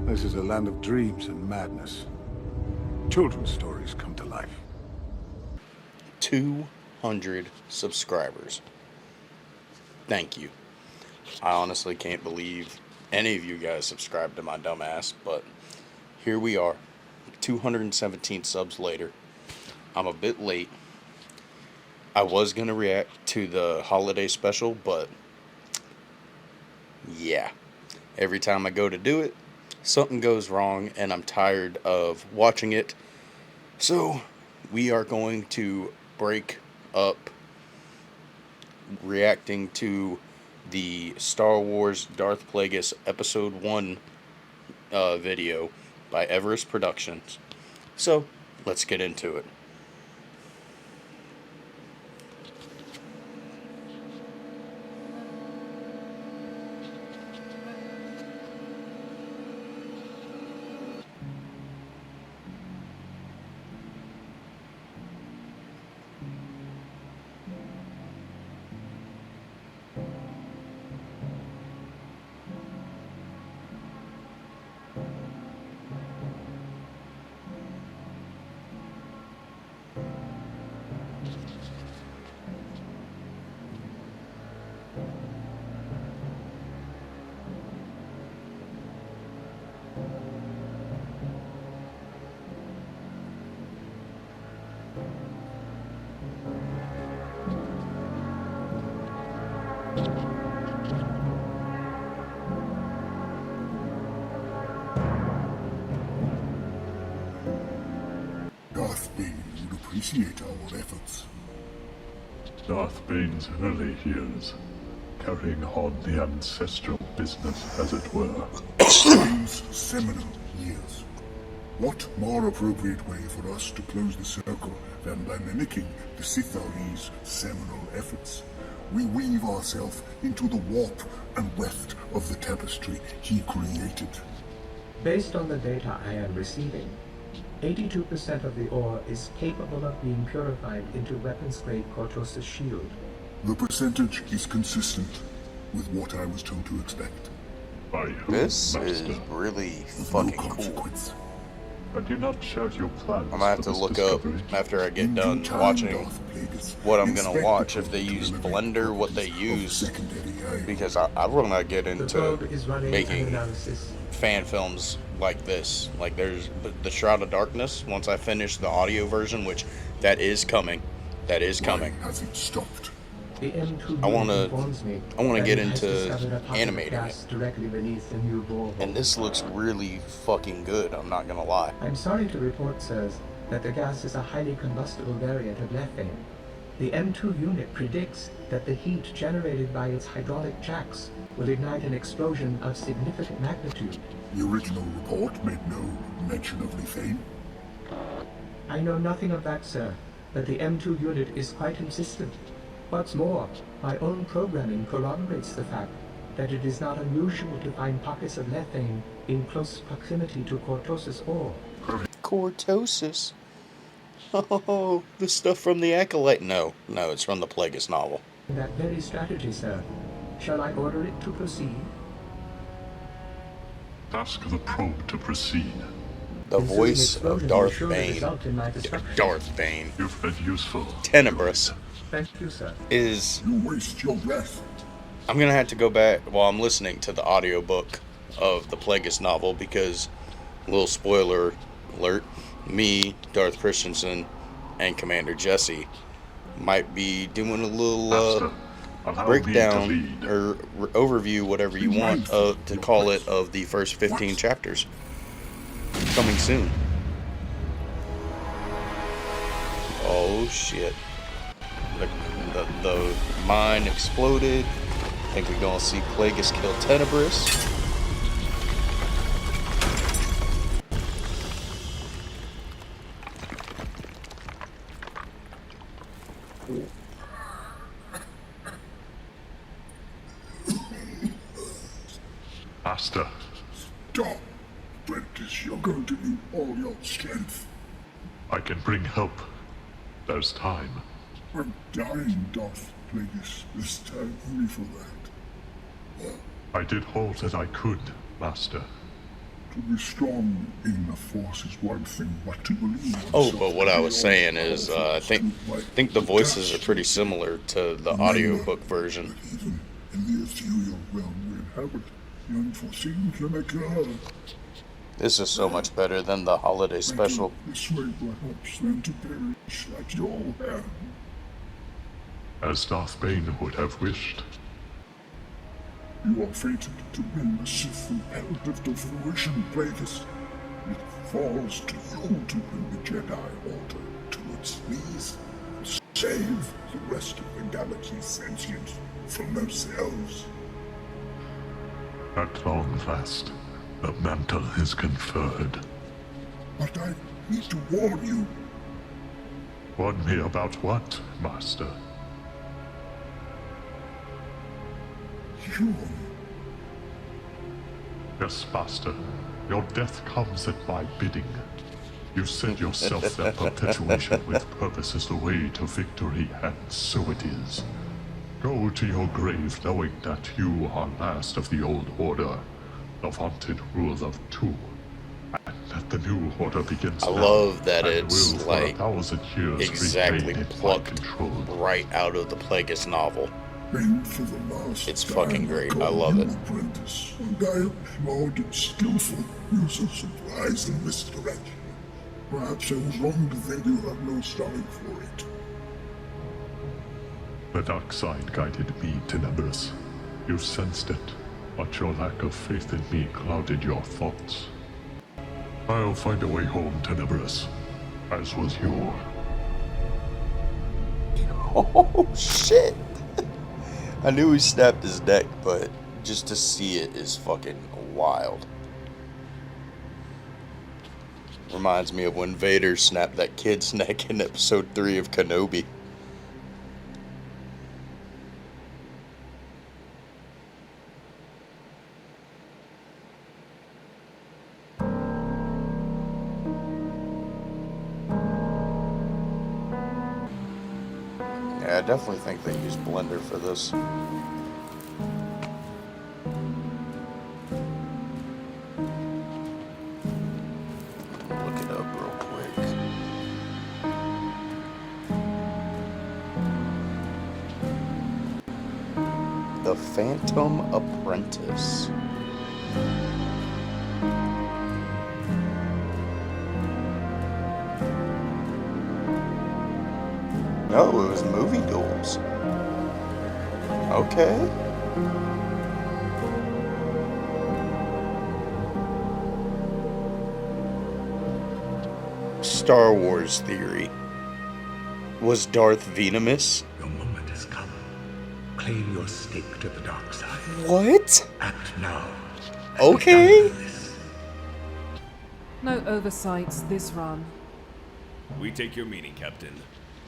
This is a land of dreams and madness. Children's stories come to life. 200 subscribers. Thank you. I honestly can't believe any of you guys subscribed to my dumb ass, but here we are, 217 subs later. I'm a bit late. I was going to react to the holiday special, but yeah. Every time I go to do it, something goes wrong and I'm tired of watching it. So we are going to break up reacting to the Star Wars Darth Plagueis Episode 1 video by Everest Productions. So let's get into it. Darth Bane would appreciate our efforts. Darth Bane's early years, carrying on the ancestral business, as it were. Bane's seminal years. What more appropriate way for us to close the circle than by mimicking the Sith Ali's seminal efforts? We weave ourselves into the warp and weft of the tapestry he created. Based on the data I am receiving, 82% of the ore is capable of being purified into weapons-grade Cortosis shield. The percentage is consistent with what I was told to expect. By whom, This is Master? really With fucking no cool. consequence. I do not share your plans. I'm gonna have for to this look discovery. up after I get In due done time, watching Darth Plagueis, what I'm inspect gonna the watch, if probe they to use deliver Blender, what they properties of use, secondary ion. because I want to get The into probe is running an making analysis. fan films like this. Like there's the Shroud of Darkness. Once I finish the audio version, which that is coming, Why has it stopped? The M2 I wanna- informs me I wanna that get it has into discovered a pocket of animating gas directly beneath the new borehole. and this looks really fucking good. I'm not gonna lie. I'm sorry to report, sirs, that the gas is a highly combustible variant of methane. The M2 unit predicts that the heat generated by its hydraulic jacks will ignite an explosion of significant magnitude. The original report made no mention of methane. I know nothing of that, sir, but the M2 unit is quite insistent. What's more, my own programming corroborates the fact that it is not unusual to find pockets of methane in close proximity to Cortosis ore. Cortosis. Oh, the stuff from the Acolyte. No, it's from the Plagueis novel. That very strategy, sir. Shall I order it to proceed? Ask the probe to proceed. The Ensuing voice explosion of will Darth surely Bane. result in my destruction. Darth Bane. You've been useful. Tenebrous Thank you, sir. is. You waste your breath. I'm gonna have to go back while I'm listening to the audiobook of the Plagueis novel because, little spoiler alert, me, Darth Christensen, and Commander Jesse might be doing a little Master, allow me to breakdown lead. or overview, whatever you want to call it, of the first 15 chapters. Coming soon. Oh shit. The mine exploded. I think we're gonna see Plagueis kill Tenebrous. Master, Stop, Prentice. You're going to need all your strength. I can bring help. There's time. I'm dying, Darth Plagueis, this time only for that. I did all that I could, Master. To be strong in the Force is one thing, but to believe... Oh, but what I was saying is, I think the voices are pretty similar to the audiobook version. Even in the ethereal realm we inhabit, the unforeseen can occur. This is so much better than the holiday special. This way perhaps than to perish at your hand. As Darth Bane would have wished. You are fated to bring the Sith imperative to fruition, Plagueis. It falls to you to bring the Jedi Order to its knees and save the rest of the galaxy's sentience from themselves. At long last, the mantle is conferred. But I need to warn you. Warn me about what, Master? You... Yes, Master. Your death comes at my bidding. You said yourself that perpetuation with purpose is the way to victory, and so it is. Go to your grave knowing that you are last of the old order, the vaunted rule of two, and that the new order begins I now, love that and it's will for like 1,000 years exactly remain in my plucked control. right out of the Plagueis novel. For the last It's time fucking great. I called love you it. Apprentice, and I applaud its skillful use of surprise and misdirection. Perhaps I was wrong to think you had no stomach for it. The dark side guided me to Everest. You sensed it, but your lack of faith in me clouded your thoughts. I'll find a way home to Everest, as was you. Oh, shit. I knew he snapped his neck, but just to see it is fucking wild. Reminds me of when Vader snapped that kid's neck in episode 3 of Kenobi. Yeah, I definitely think they used Blender for this. Look it up real quick. The Phantom Apprentice. No, it was movie duels. Okay. Star Wars theory. Was Darth venomous? Your moment has come. Claim your stake to the dark side. What? Act now. Okay. No oversights this run. We take your meaning, Captain.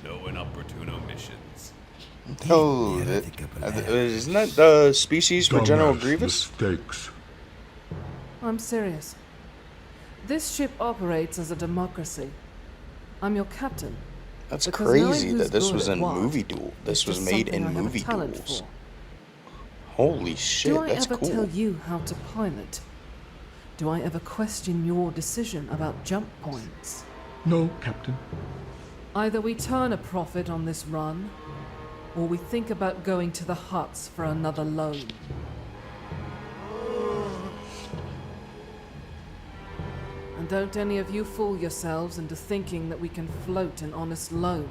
No inopportune omissions. Oh, isn't that the species for General Grievous? Mistakes. I'm serious. This ship operates as a democracy. I'm your captain. That's because crazy knowing that who's this good was at in what movie duel. This is was just made something I in have a movie talent duels. for. Holy shit, Do I that's ever cool. tell you how to pilot? Do I ever question your decision about jump points? No, Captain. Either we turn a profit on this run, or we think about going to the huts for another loan. And don't any of you fool yourselves into thinking that we can float an honest loan.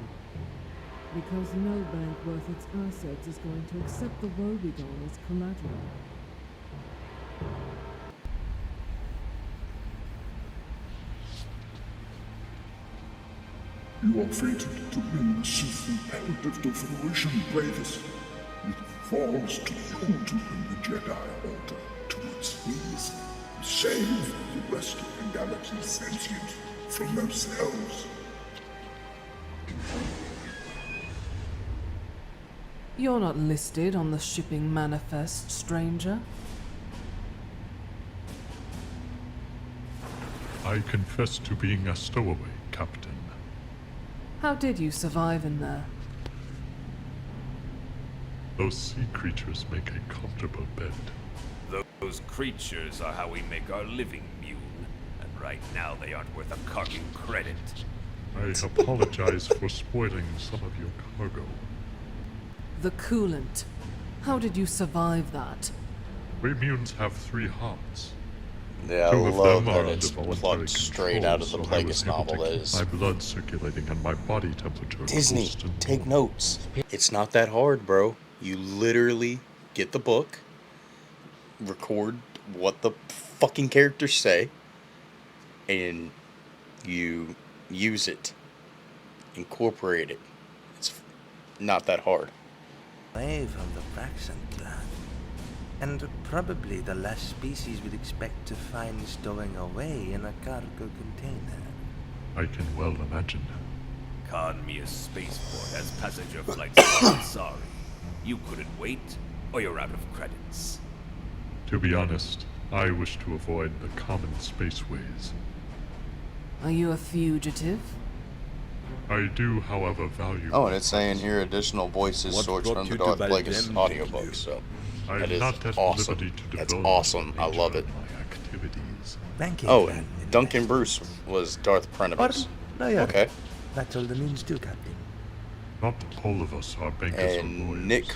Because no bank worth its assets is going to accept the woebegone as collateral. You are fated to bring the Sith imperative to fruition, Plagueis. It falls to you to bring the Jedi Order to its knees and save the rest of the galaxy's sentience from themselves. You're not listed on the shipping manifest, stranger. I confess to being a stowaway, Captain. How did you survive in there? Those sea creatures make a comfortable bed. Those creatures are how we make our living, mule. Right now, they aren't worth a carving credit. I apologize for spoiling some of your cargo. The coolant. How did you survive that? We mutants have 3 hearts. Yeah, I 2 of love them are that it's under voluntary plucked straight control, out of the so I was Plagueis able novel. to That keep is my blood circulating and my body temperature Disney. constant. Take notes. It's not that hard, bro. You literally get the book, record what the fucking characters say, and you use it, incorporate it. It's not that hard. Away from the Braxton clan. And probably the last species we'd expect to find stowing away in a cargo container. I can well imagine. Conmia Spaceport has passenger flights. I'm sorry. You couldn't wait, or you're out of credits. To be honest, I wish to avoid the common spaceways. Are you a fugitive? I do, however, value... Oh, and it's saying here additional voices What sourced brought from the you to Darth Valdem, Plagueis audiobook, Nick? so I'm that is not at awesome. liberty to That's divulge awesome. the I love nature it. of my activities. Banking Oh, clan, and Duncan Bruce was Darth Plaguies. No, yeah. Okay. That's all the means do, Captain. Not all of us are bankers or lawyers. And Nick,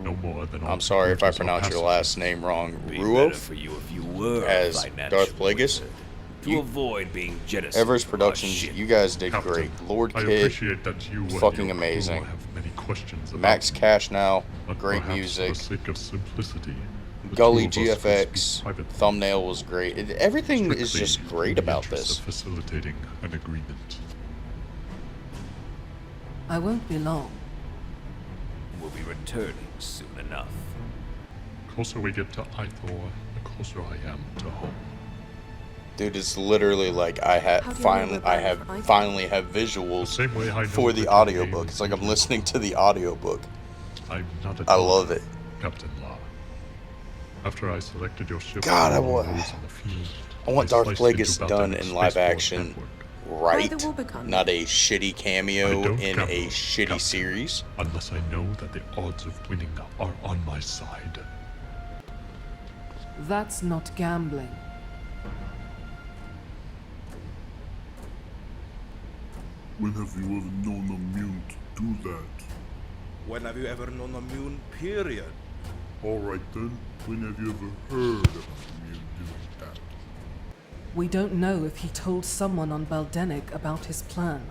No more than all I'm sorry if I recruiters or pronounce your pacifists. last name wrong, Be better Ruof, for you if you were as a financial Darth Plagueis. wizard. To You- avoid being jettisoned Everest from our Productions, ship. you guys did Captain, great. Lord I Kid, appreciate that you and fucking your crew amazing. have many questions about Max me, Cash now, but great perhaps music. For the sake of simplicity, the Gully two of us could GFX, speak privately, thumbnail was great. Everything is strictly just in great the about interest this. of facilitating an agreement. I won't be long. We'll be returning soon enough. The closer we get to Ithor, the closer I am to home. Dude, it's literally like I How do you know finally we're I both have Ithor? finally have The visuals same way I know for that the your audiobook. name It's is like I'm Legion. listening to the audiobook. I'm not a I love it. Captain Law. After I selected your ship, God, I for want- those in the field, I want Darth sliced Plagueis into done Baltimore in live Spaceport action network. right, By the Rubicon. not a shitty I cameo don't in gamble, a shitty Captain, series. unless I know that the odds of winning are on my side. That's not gambling. When have you ever known a mutant do that? When have you ever known a mutant, period? Alright then, when have you ever heard of a mutant doing that? We don't know if he told someone on Baldenic about his plan.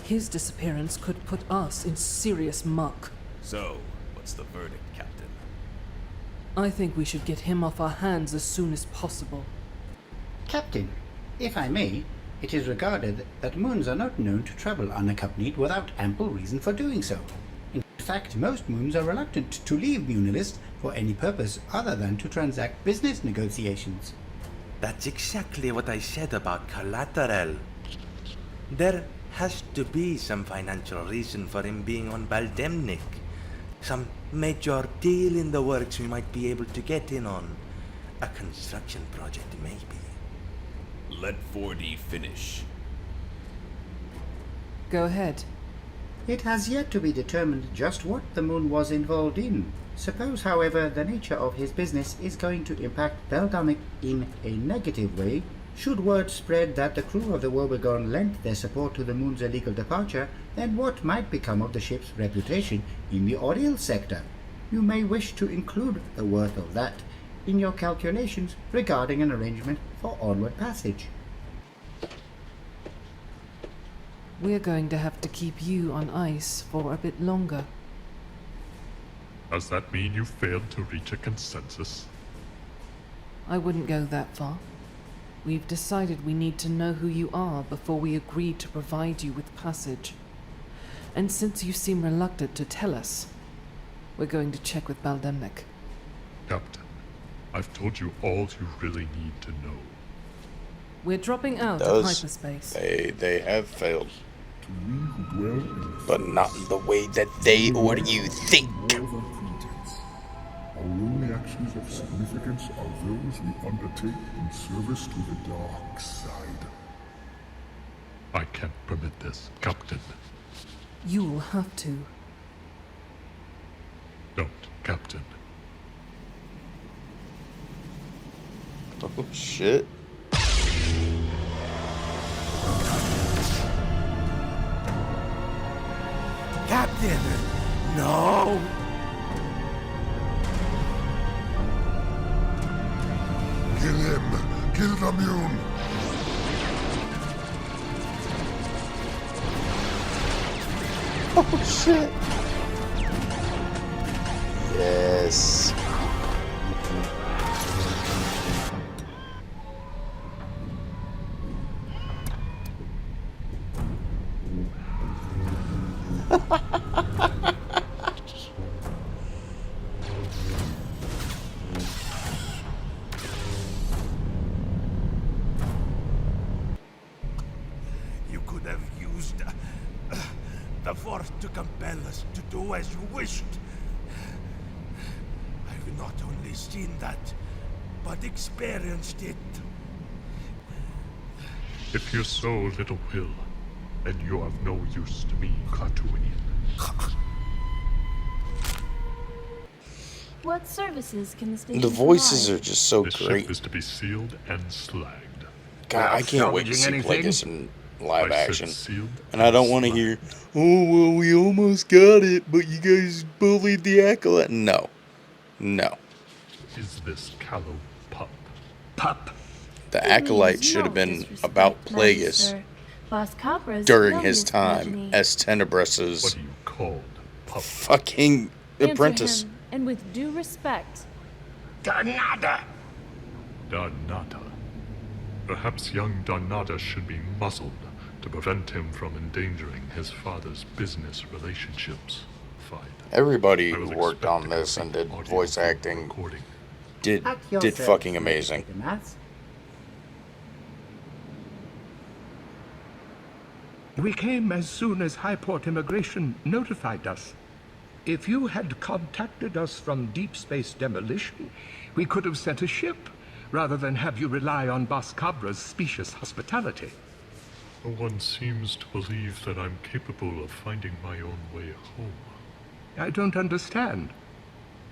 His disappearance could put us in serious muck. So, what's the verdict, Captain? I think we should get him off our hands as soon as possible. Captain, if I may, it is regarded that moons are not known to travel unaccompanied without ample reason for doing so. In fact, most moons are reluctant to leave Munilist for any purpose other than to transact business negotiations. That's exactly what I said about collateral. There has to be some financial reason for him being on Baldemnik. Some major deal in the works we might be able to get in on. A construction project, maybe. Let 4D finish. Go ahead. It has yet to be determined just what the moon was involved in. Suppose, however, the nature of his business is going to impact Baldemic in a negative way. Should word spread that the crew of the Woebegone lent their support to the moon's illegal departure, then what might become of the ship's reputation in the oil sector? You may wish to include the worth of that in your calculations regarding an arrangement for onward passage. We're going to have to keep you on ice for a bit longer. Does that mean you failed to reach a consensus? I wouldn't go that far. We've decided we need to know who you are before we agree to provide you with passage. And since you seem reluctant to tell us, we're going to check with Baldemnik. Captain, I've told you all you really need to know. We're dropping out of Does hyperspace. they have failed, To we who dwell in the but not in the way that they or you think. more than pretense. Our only actions of significance are those we undertake in service to the dark side. I can't permit this, Captain. You'll have to. Don't, Captain. Oh shit. No! Kill him! Kill the Mune! Oh shit. Yes. You could have used the Force to compel us to do as you wished. I've not only seen that, but experienced it. If you're so little will, then you have no use to me, Klatooinian. What services can the station The voices provide? are just so The great. ship is to be sealed and slagged. God, I can't wait to see salvaging Plagueis in live I said action. sealed And I don't want to slagged. hear, oh, well, we almost got it, but you guys bullied the Acolyte. No. No. Is this callow pup? Pup. The Please, Acolyte should have no been disrespect, about Plagueis Magister. Boss Cabra's during known his time progeny. as What Tenebrus's are you called, pup? fucking Answer apprentice. him, and with due respect. Danada. Darnata. Perhaps young Darnata should be muzzled to prevent him from endangering his father's business relationships. Fine. Everybody I who was worked on expecting a this and big did audio voice film acting recording. did At your did service, fucking Magister amazing. Damas. We came as soon as Highport Immigration notified us. If you had contacted us from Deep Space Demolition, we could have sent a ship, rather than have you rely on Boss Cabra's specious hospitality. No one seems to believe that I'm capable of finding my own way home. I don't understand.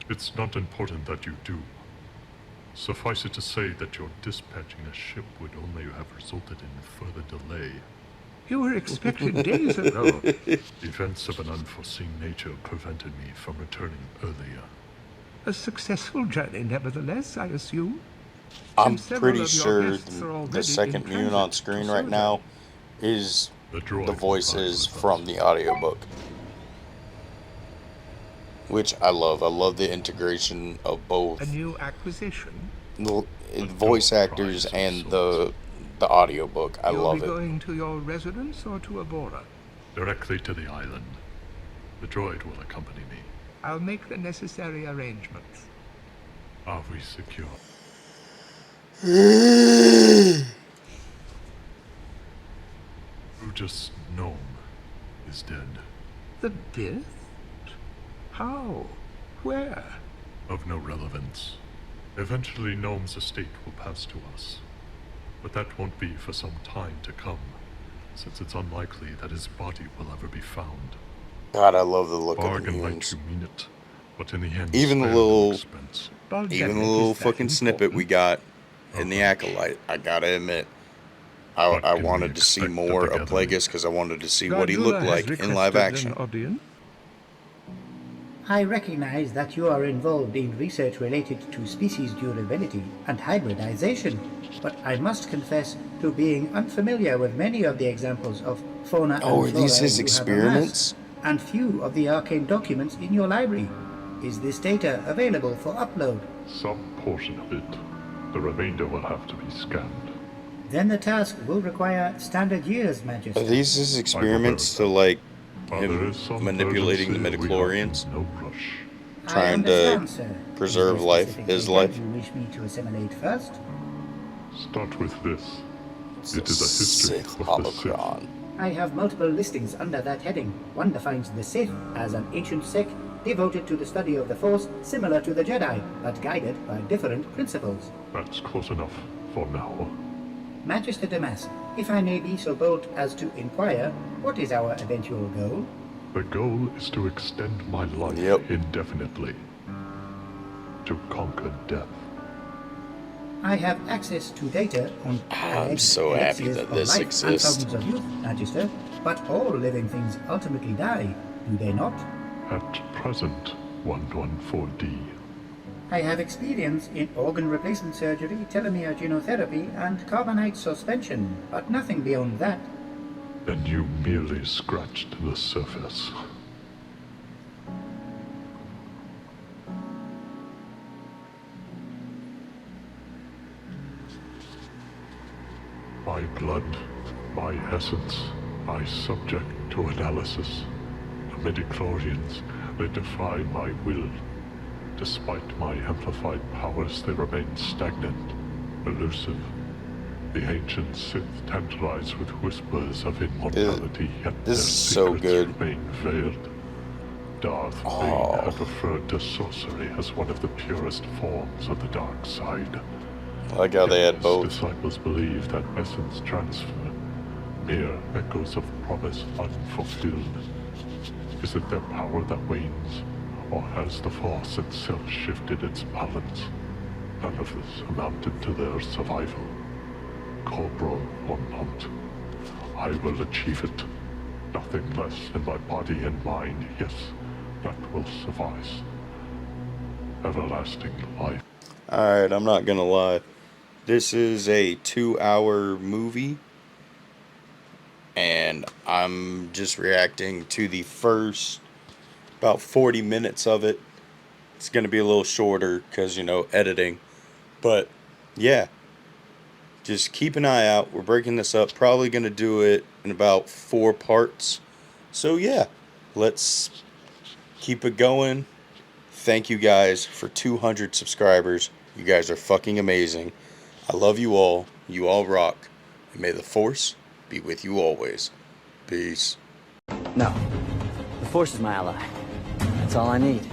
It's not important that you do. Suffice it to say that your dispatching a ship would only have resulted in further delay. You were expected days ago. Events of an unforeseen nature prevented me from returning earlier. A successful journey, nevertheless, I assume. I'm Since several pretty of your sure guests are already the second in Mune on transit screen to right Soda. now is The droid the was voices fine with from us. the audiobook. Which I love. I love the integration of both A new acquisition? the voice actors and the audiobook. I You'll love be it. going to your residence or to Abora? Directly to the island. The droid will accompany me. I'll make the necessary arrangements. Are we secure? Brutus Gnome is dead. The Bith? How? Where? Of no relevance. Eventually Gnome's estate will pass to us. But that won't be for some time to come, since it's unlikely that his body will ever be found. God, I love the look of the Bargain like Munes. you mean it, but in the end, Even the spare no little- expense. Even the little fucking snippet we got in the Acolyte, I gotta admit, What I can we wanted to see expect more at the of gathering? Plagueis because I wanted to see what he Gardula looked has like in live requested action. an audience. I recognize that you are involved in research related to species durability and hybridization, but I must confess to being unfamiliar with many of the examples of fauna Oh, and are flora these his you have experiments? amassed, and few of the arcane documents in your library. Is this data available for upload? Some portion of it. The remainder will have to be scanned. Then the task will require standard years, Are Majesty. these his experiments to like While there him is some manipulating the urgency, we are midichlorians? in no rush. I trying to understand, sir. preserve Is there life, specific his data life? you wish me to assimilate first? Start with this. It's It is a history Sith of the Sith. holocron. I have multiple listings under that heading. One defines the Sith as an ancient sect devoted to the study of the Force, similar to the Jedi, but guided by different principles. That's close enough for now. Magister Damas, if I may be so bold as to inquire, what is our eventual goal? The goal is to extend my life Yep. indefinitely. To conquer death. I have access to data on I'm alleged so happy elixirs that of this life exists. and thousands of youth, Magister, but all living things ultimately die. do they not? At present, 114D. I have experience in organ replacement surgery, telomere genotherapy, and carbonite suspension, but nothing beyond that. Then you merely scratched the surface. My blood, my essence, I subject to analysis. The midichlorians, they defy my will. Despite my amplified powers, they remain stagnant, elusive. The ancient Sith tantalize with whispers of immortality, yet their This is so secrets good. remain veiled. Darth Plagueis had referred to sorcery as one of the purest forms of the dark side. I like how they had both. Disciples believe that essence transfer, mere echoes of promise unfulfilled. Is it their power that wanes, or has the Force itself shifted its balance? None of this amounted to their survival. Corporal or not, I will achieve it. Nothing less than my body and mind, yes, that will suffice. Everlasting life. Alright, I'm not gonna lie. This is a 2-hour movie, and I'm just reacting to the first about 40 minutes of it. It's gonna be a little shorter because, you know, editing. But yeah, just keep an eye out. We're breaking this up. Probably gonna do it in about 4 parts. So yeah, let's keep it going. Thank you guys for 200 subscribers. You guys are fucking amazing. I love you all. You all rock. And may the Force be with you always. Peace. No. The Force is my ally. That's all I need.